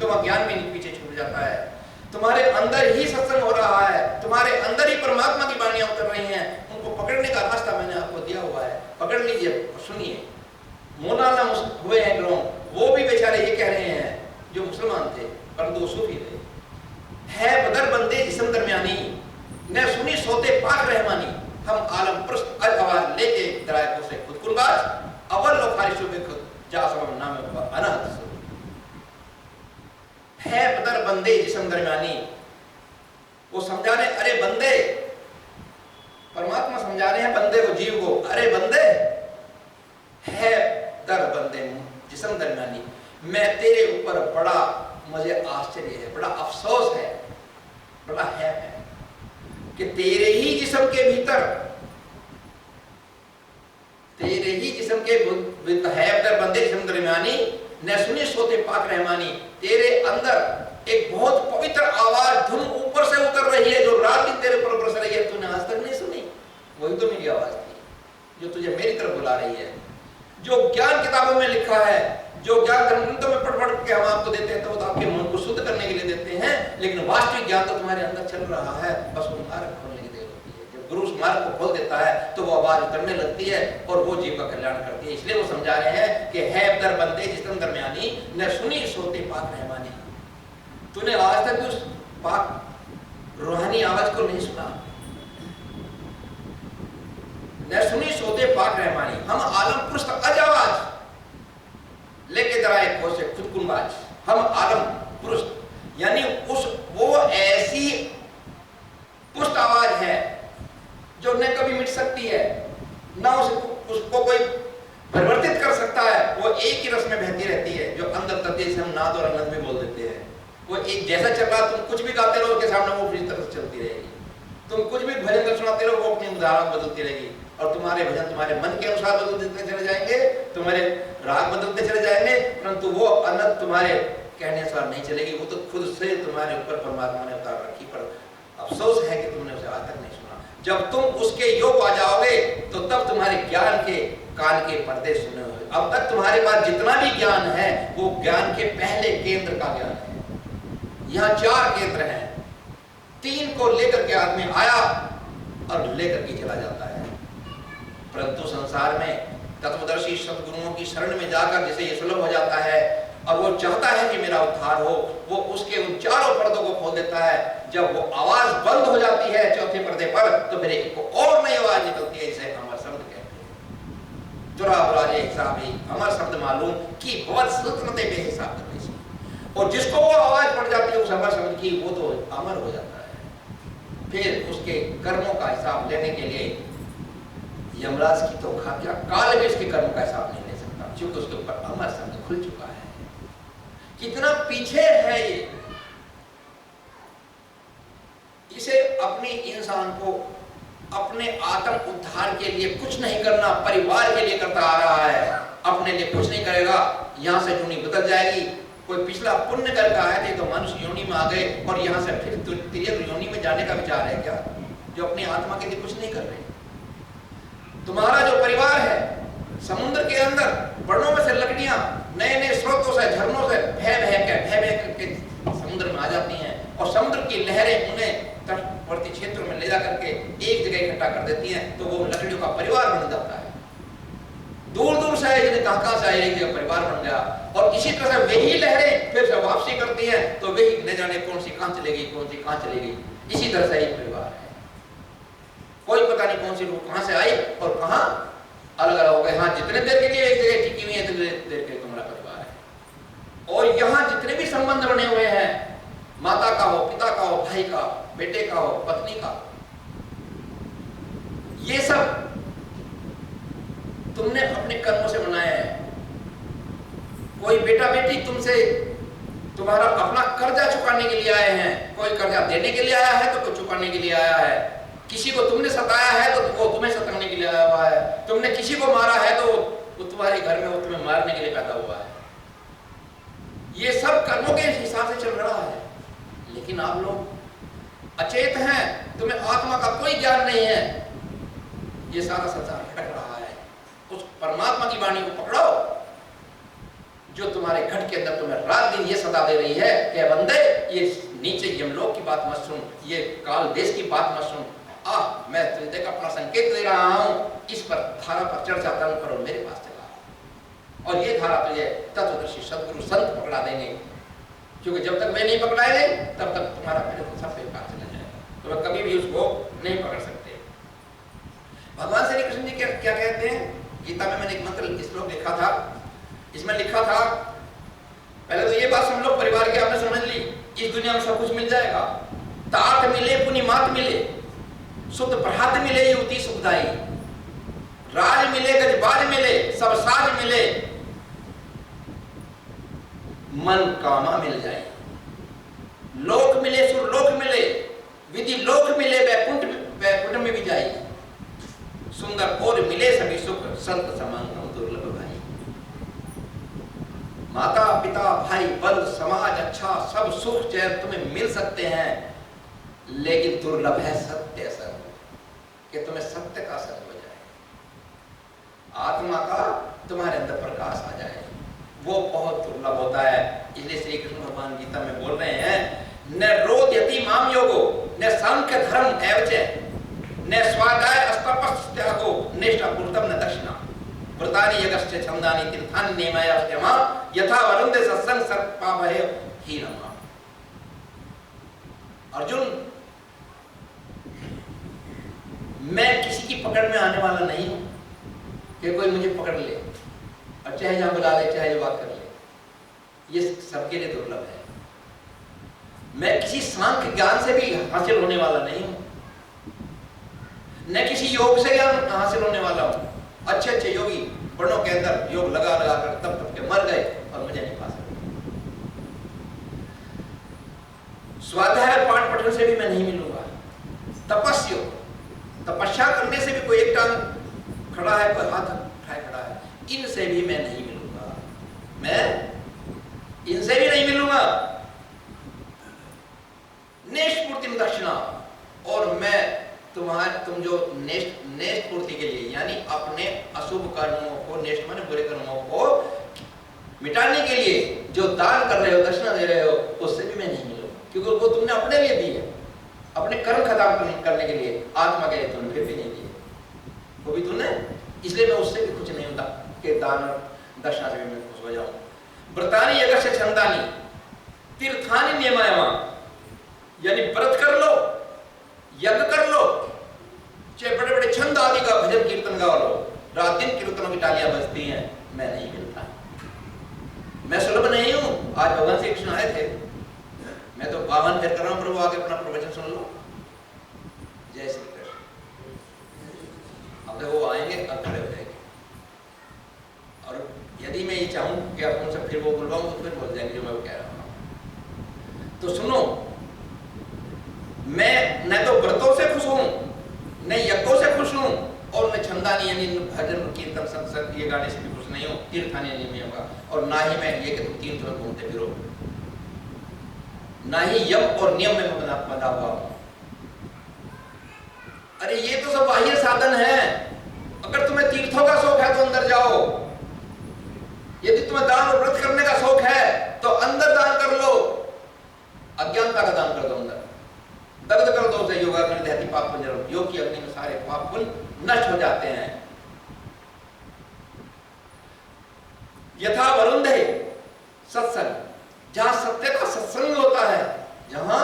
क्योंकि वहां ज्ञान भी पीछे छूट जाता है। तुम्हारे अंदर ही सत्संग हो रहा है, तुम्हारे अंदर ही परमात्मा की वाणियां उतर रही हैं, उनको पकड़ने का रास्ता मैंने आपको दिया हुआ है, पकड़ लीजिए और सुनिए। मौलाना हुए हैं लोग, वो भी बेचारे ये कह रहे हैं जो मुसलमान थे परंतु वो सूफी थे, है बदर बंदे जिस्म दरमियानी, न सुनी सोते पाक रहमानी, हम आलम प्रस्त आवाज लेके दरायकों से खुद कुर्बाज, अव्वल लो फारिशों में खुद जा सब नाम अनाथ है बदर बंदे जिस्म दरमियानी। वो समझा रहे, अरे बंदे, परमात्मा समझा रहे हैं बंदे को, जीव को, अरे बंदे है दर बंदे जिस्म दरमियानी, मैं तेरे ऊपर बड़ा, मुझे आश्चर्य है, बड़ा अफसोस है, बड़ा है कि तेरे ही जिस्म के भीतर, तेरे ही जिस्म के है दर बंदे जिस्म दरमियानी, न सुनी सोते पाक रहमानी, तेरे अंदर एक बहुत पवित्र आवाज धुन ऊपर से उतर रही है जो रात दिन तेरे ऊपर बरस रही है, तूने आज तक नहीं सुनी। वही तो मेरी आवाज थी जो तुझे मेरी तरफ बुला रही है। जो ज्ञान किताबों में लिखा है, जो ज्ञान ग्रंथों में पढ़ पढ़ के हम आपको देते हैं तो आपके मन को शुद्ध करने के लिए देते हैं, लेकिन वास्तविक ज्ञान तो तुम्हारे अंदर चल रहा है, बस वो मार्ग खोलने की देर होती है। जब गुरु उस मार्ग को खोल देता है तो वो आवाज उतरने लगती है और वो जीव का कल्याण करती है। इसलिए वो समझा रहे हैं कि है दर बंदे जिस्म दरमियानी, न सुनी सोते पाक रहमानी। तूने आज तक उस पाक रूहानी आवाज को नहीं सुना, न सुनी सोते पाक रहमानी, हम आलम पुरुष अज आवाज लेके दराए को से खुद कुंबाज, हम आलम पुरुष, यानी उस वो ऐसी पुष्ट आवाज है जो न कभी मिट सकती है, ना उसको कोई परिवर्तित कर सकता है। वो एक ही रस में बहती रहती है, जो अंदर तद्देश हम नाद और अनंत में बोल देते हैं। वो एक जैसा चल रहा, तुम कुछ भी गाते रहो उसके सामने वो अपनी तरफ चलती रहेगी, तुम कुछ भी भजन सुनाते रहो वो अपनी उदाहरण बदलती रहेगी, और तुम्हारे भजन तुम्हारे मन के अनुसार बदलते चले जाएंगे, तुम्हारे राग बदलते चले जाएंगे, परंतु वो अनंत तुम्हारे कहने अनुसार नहीं चलेगी। वो तो खुद से तुम्हारे ऊपर परमात्मा ने उतार रखी, पर अफसोस है कि तुमने उसे आज तक नहीं सुना। जब तुम उसके योग आ जाओगे तो तब तुम्हारे ज्ञान के कान के पर्दे सुने हुए। अब तक तुम्हारे पास जितना भी ज्ञान है वो ज्ञान के पहले केंद्र का ज्ञान है। यहाँ 4 केंद्र हैं, 3 को लेकर के आदमी आया और लेकर के चला जाता है, परंतु संसार में तत्वदर्शी सद्गुरुओं की शरण में जाकर जैसे ये सुलभ हो जाता है, अब वो चाहता है कि मेरा उद्धार हो, वो उसके उन 4 पर्दों को खोल देता है। जब वो आवाज बंद हो जाती है चौथे पर्दे पर, तो फिर एक और नई आवाज निकलती है, जिसे अमर शब्द कहते हैं। जुरा बुराजे हिसाब ही अमर शब्द मालूम कि बहुत सल्तनते बेहिसाब करने से, और जिसको वो आवाज पड़ जाती है उस अमर शब्द की, वो तो अमर हो जाता है। फिर उसके कर्मों का हिसाब लेने के लिए यमराज की तो क्या काल भी इसके कर्मों का हिसाब नहीं ले सकता, क्योंकि उसके ऊपर अमर शब्द खुल चुका है। कितना पीछे है ये, इसे अपनी इंसान को अपने आत्म उद्धार के लिए कुछ नहीं करना, परिवार के लिए करता आ रहा है, अपने लिए कुछ नहीं करेगा। यहाँ से योनि बदल जाएगी, कोई पिछला पुण्य करके आए थे तो मनुष्य योनि में आ गए, और यहाँ से फिर तिर्यक योनि में जाने का विचार है क्या, जो अपनी आत्मा के लिए कुछ नहीं कर रहे। तुम्हारा जो परिवार है समुद्र के अंदर वर्णों में से लकड़ियां नए नए स्रोतों से झरनों से भय करके समुद्र में आ जाती हैं, और समुद्र की लहरें उन्हें तटवर्ती क्षेत्रों में ले जा करके एक जगह इकट्ठा कर देती हैं, तो वो लकड़ियों का परिवार बन जाता है। दूर दूर से आए, कहां से आए, एक जगह परिवार बन गया। और इसी तरह से वही लहरें फिर से वापसी करती हैं, तो वही न जाने कौन सी कहां चलेगी, कौन सी कहां चलेगी। इसी तरह से एक परिवार है, कोई पता नहीं कौन सी रूह कहां से आई और कहां अलग अलग हो गए। हाँ, जितने देर के लिए एक जगह टिकी हुई है, इतने देर के तुम्हारा परिवार है। और यहाँ जितने भी संबंध बने हुए हैं, माता का हो, पिता का हो, भाई का, बेटे का हो, पत्नी का, ये सब तुमने अपने कर्मों से बनाया है। कोई बेटा बेटी तुमसे तुम्हारा अपना कर्जा चुकाने के लिए आए हैं, कोई कर्जा देने के लिए आया है तो कोई चुकाने के लिए आया है। किसी को तुमने सताया है तो वो तुम्हें सताने के लिए आया हुआ है। तुमने किसी को मारा है तो वो तुम्हारे घर में वो तुम्हें मारने के लिए पैदा हुआ है। ये सब कर्मों के हिसाब से चल रहा है, लेकिन आप लोग अचेत हैं, तुम्हें आत्मा का कोई ज्ञान नहीं है। ये सारा संसार भटक रहा है। उस परमात्मा की वाणी को पकड़ो जो तुम्हारे घट के अंदर तुम्हें रात दिन ये सदा दे रही है ये नीचे यमलोक की बात मत सुन, ये काल देश की बात मत सुन, मैं तुझे अपना संकेत दे रहा हूँ, इस पर धारा पर चर्चा कर्म करो, मेरे पास चला। और ये धारा तुझे तत्वदर्शी सदगुरु संत पकड़ा देंगे, क्योंकि जब तक वे नहीं पकड़ाए तब तक तुम्हारा पहले तो सब बेकार चला जाएगा, तो वह कभी भी उसको नहीं पकड़ सकते। भगवान श्री कृष्ण जी क्या कहते हैं? गीता में मैंने एक मंत्र श्लोक लिखा था, इसमें लिखा था, पहले तो ये बात हम लोग परिवार की आपने समझ ली, इस दुनिया में सब कुछ मिल जाएगा, तात मिले पुनि मात मिले, शुद्ध प्रहात मिले युवती सुखदाई, राज मिले गजबाज मिले, सब साज मिले, मन कामा मिल जाए, लोक मिले सुरलोक मिले, विधि लोक मिले, वैकुंठ में भी जाए, सुंदर और मिले सभी सुख, संत समागम दुर्लभ भाई। माता पिता भाई बल समाज अच्छा सब सुख चैन तुम्हें मिल सकते हैं, लेकिन दुर्लभ है सत्य संग, कि तुम्हें सत्य का संग हो जाए, आत्मा का तुम्हारे अंदर प्रकाश आ जाए, वो बहुत दुर्लभ होता है। इसलिए श्री कृष्ण भगवान गीता में बोल रहे हैं, न रोदयति माम योगो न सांख्य धर्म एवच न स्वाध्याय अस्तपस् त्यागो निष्ठा पूर्तम न दक्षिणा व्रतानि यगस्य छंदानि तीर्थानि नियमयास्त्यमा यथा वरुन्धे सत्संग सर्पाभय हीनमा। अर्जुन, मैं किसी की पकड़ में आने वाला नहीं हूं कि कोई मुझे पकड़ ले और चाहे जहां बुला ले चाहे जो बात कर ले, ये सबके लिए दुर्लभ है। मैं किसी सांख्य ज्ञान से भी हासिल होने वाला नहीं हूं, न किसी योग से ज्ञान हासिल होने वाला हूं। अच्छे अच्छे योगी वर्णों के अंदर योग लगा लगा कर तब तब के मर गए और मुझे नहीं पा सके। स्वाध्याय पाठ पठन से भी मैं नहीं मिलूंगा, तपस्या करने से भी कोई एक टांग खड़ा है, कोई हाथ उठाए खड़ा है, इनसे भी मैं नहीं मिलूंगा, मैं इनसे भी नहीं मिलूंगा। नेष्पूर्ति दक्षिणा, और मैं तुम जो नेष्ट पूर्ति के लिए यानी अपने अशुभ कर्मों को, नेष्ट माने बुरे कर्मों को मिटाने के लिए जो दान कर रहे हो, दक्षिणा दे रहे हो, उससे भी मैं नहीं मिलूंगा, क्योंकि वो तुमने अपने लिए दी है, अपने कर्म खत्म करने के लिए, आत्मा के लिए तुमने फिर भी नहीं दिए, वो भी तुमने, इसलिए मैं उससे भी कुछ नहीं होता कि दान दक्षिणा से भी मैं खुश हो जाऊं। व्रतानि यगस्य छंदानि तीर्थानि नियमयामा, यानी व्रत कर लो, यज्ञ कर लो, चाहे बड़े बड़े छंद आदि का भजन कीर्तन गा लो, रात दिन कीर्तनों की तालियां बजती हैं, मैं नहीं मिलता, मैं सुलभ नहीं हूं। आज भगवान श्री कृष्ण आए थे, मैं तो 52 फेर कर रहा हूं, प्रभु आगे अपना प्रवचन सुन लो। जय श्री कृष्ण। अब वो आएंगे, अब खड़े हो जाएंगे, और यदि मैं ये चाहूं कि आप उनसे फिर वो बुलवाऊं तो फिर बोल जाएंगे जो मैं कह रहा हूं। तो सुनो, मैं न तो व्रतों से खुश हूं, न यज्ञों से खुश हूं, और न छंदानी यानी भजन कीर्तन संसद ये गाने से भी खुश नहीं हूं, तीर्थानी नहीं होगा, और ना ही मैं ये कि तुम तीर्थ में घूमते फिरो, ना ही यम और नियम में बंधा हुआ हूं। अरे ये तो सब बाह्य साधन है, अगर तुम्हें तीर्थों का शौक है तो अंदर जाओ, यदि तुम्हें दान और व्रत करने का शौक है तो अंदर दान कर लो, अज्ञानता का दान कर दो, अंदर दग्ध कर दो उसे, योगा कर देती पाप पुण्य, योग की अग्नि में सारे पाप पुण्य नष्ट हो जाते हैं। यथा वरुन्धे सत्संग, जहां सत्य का सत्संग होता है, जहां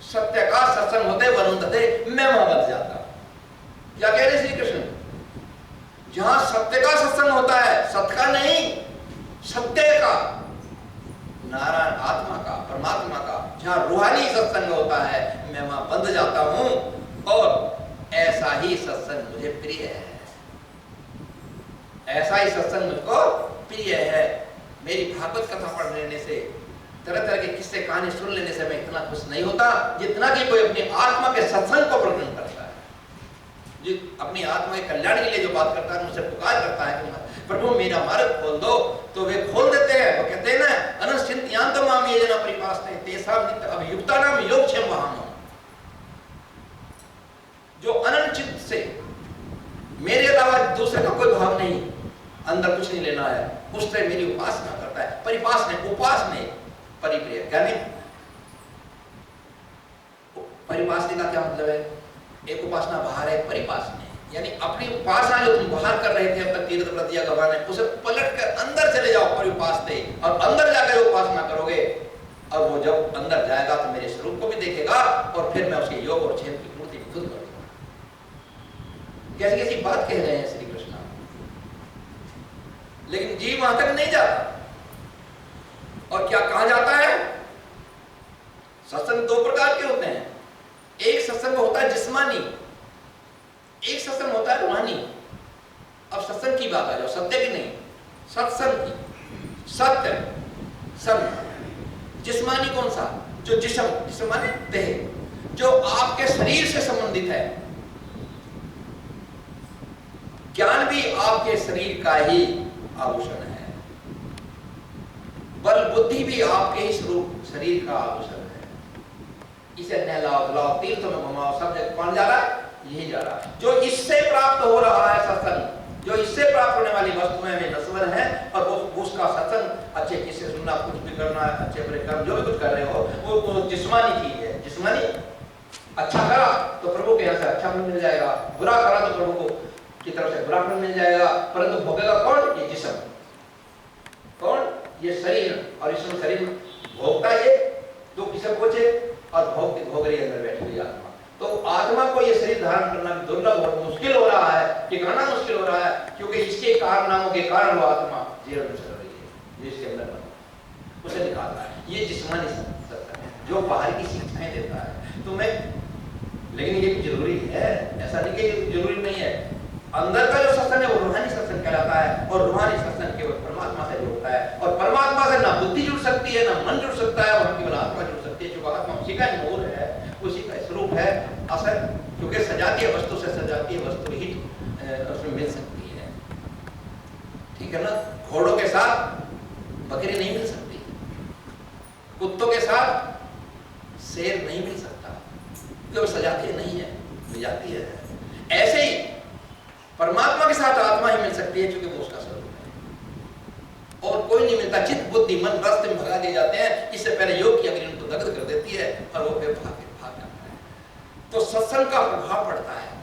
सत्य का सत्संग होते वरुन्धते, मैं वहां बच जाता। क्या कह रहे श्री कृष्ण? जहां सत्य का सत्संग होता है, सत्य का नहीं, सत्य का, नारायण आत्मा का, परमात्मा का, जहां रूहानी सत्संग होता है, मैं वहां बंध जाता हूं, और ऐसा ही सत्संग मुझे प्रिय है, ऐसा ही सत्संग मुझको प्रिय है। मेरी भागवत कथा पढ़ लेने से, तरह तरह के किस्से कहानी सुन लेने से मैं इतना खुश नहीं होता जितना कि कोई अपनी आत्मा के सत्संग को वर्णन करता है, जो अपनी आत्मा के कल्याण के लिए जो बात करता है, मुझसे पुकार करता है प्रभु मेरा मार्ग खोल दो, तो वे खोल देते हैं। वो कहते हैं ना, अनश्चिंत्यान्त माम ये जना परिपासते तेषां नित्य अभियुक्तानां योगक्षेम वहामो, जो अनंत चित्त से मेरे अलावा दूसरे का कोई भाव नहीं, अंदर कुछ नहीं लेना है, उससे मेरी उपासना करता है, परिपासने उपासने परिप्रिय, यानी परिपासनी का क्या मतलब है? एक उपासना बाहर है, परिपासनी यानी अपनी उपासना जो तुम बाहर कर रहे थे अब तक तीर्थ व्रत या गवान है, उसे पलट कर अंदर चले जाओ परिपासते, और अंदर जाकर उपासना करोगे, और वो जब अंदर जाएगा तो मेरे स्वरूप को भी देखेगा, और फिर मैं उसके योग और क्षेम की पूर्ति खुद करूंगा। कैसी कैसी बात कह रहे हैं श्री कृष्ण, लेकिन जीव वहां तक नहीं जाता। और क्या कहा जाता है? सत्संग दो प्रकार के होते हैं, एक सत्संग होता है जिस्मानी, एक सत्संग होता है रूहानी। अब सत्संग की बात आ जाओ, सत्य की नहीं, सत्संग की। सत्य संग, जिस्मानी कौन सा? जो जिस्म माने देह, जो आपके शरीर से संबंधित है। ज्ञान भी आपके शरीर का ही आभूषण है, बल बुद्धि भी आपके ही स्वरूप शरीर का आभूषण है। इसे नहलाओ धुलाओ, तीर्थों में घुमाओ, सब जगह कौन जा रहा है? यही जा रहा है। जो इससे प्राप्त हो रहा है सत्संग, जो इससे प्राप्त होने वाली वस्तुएं में नश्वर है, और वो उसका सत्संग अच्छे किससे सुनना, कुछ भी करना है, अच्छे बुरे कर्म जो भी कुछ कर रहे हो, वो जिस्मानी चीज है। जिस्मानी अच्छा करा तो प्रभु के यहाँ से अच्छा फल मिल जाएगा, बुरा करा तो प्रभु को की तरफ से बुरा फल मिल जाएगा, परंतु भोगेगा कौन? ये जिस्म। कौन? ये शरीर। और इसमें शरीर भोगता ये तो किसे पहुंचे, और भोग रही अंदर बैठी हुई आत्मा। तो आत्मा को ये शरीर धारण करना भी दुर्लभ और मुश्किल हो रहा है, टिकाना मुश्किल हो रहा है, क्योंकि इसके कारनामों के कारण वो आत्मा जेल में चल रही है, जिसके अंदर उसे निकाल रहा है। ये जिस्मानी सत्संग है जो बाहर की शिक्षाएं देता है तुम्हें, लेकिन ये जरूरी है, ऐसा नहीं कि जरूरी नहीं है। अंदर का जो सत्संग है वो रूहानी सत्संग कहलाता है, और रूहानी सत्संग केवल परमात्मा से जुड़ता है, और परमात्मा से ना बुद्धि जुड़ सकती है, ना मन जुड़ सकता है, और केवल आत्मा जुड़ सकती है, क्योंकि आत्मा उसी का नूर है, उसी का स्वरूप है असल, क्योंकि सजातीय वस्तु से सजातीय वस्तु ही उसमें मिल सकती है। ठीक है ना? घोड़ों के साथ बकरी नहीं मिल सकती, कुत्तों के साथ शेर नहीं मिल सकता, क्योंकि वो सजातीय नहीं है, विजातीय है। ऐसे ही परमात्मा के साथ आत्मा ही मिल सकती है, क्योंकि वो उसका स्वरूप है, और कोई नहीं मिलता। चित्त बुद्धि मन रास्ते में भगा दिए जाते हैं, इससे पहले योग की अग्नि उनको दग्ध कर देती है, और वो फिर भाग जाता है। तो सत्संग का प्रभाव पड़ता है।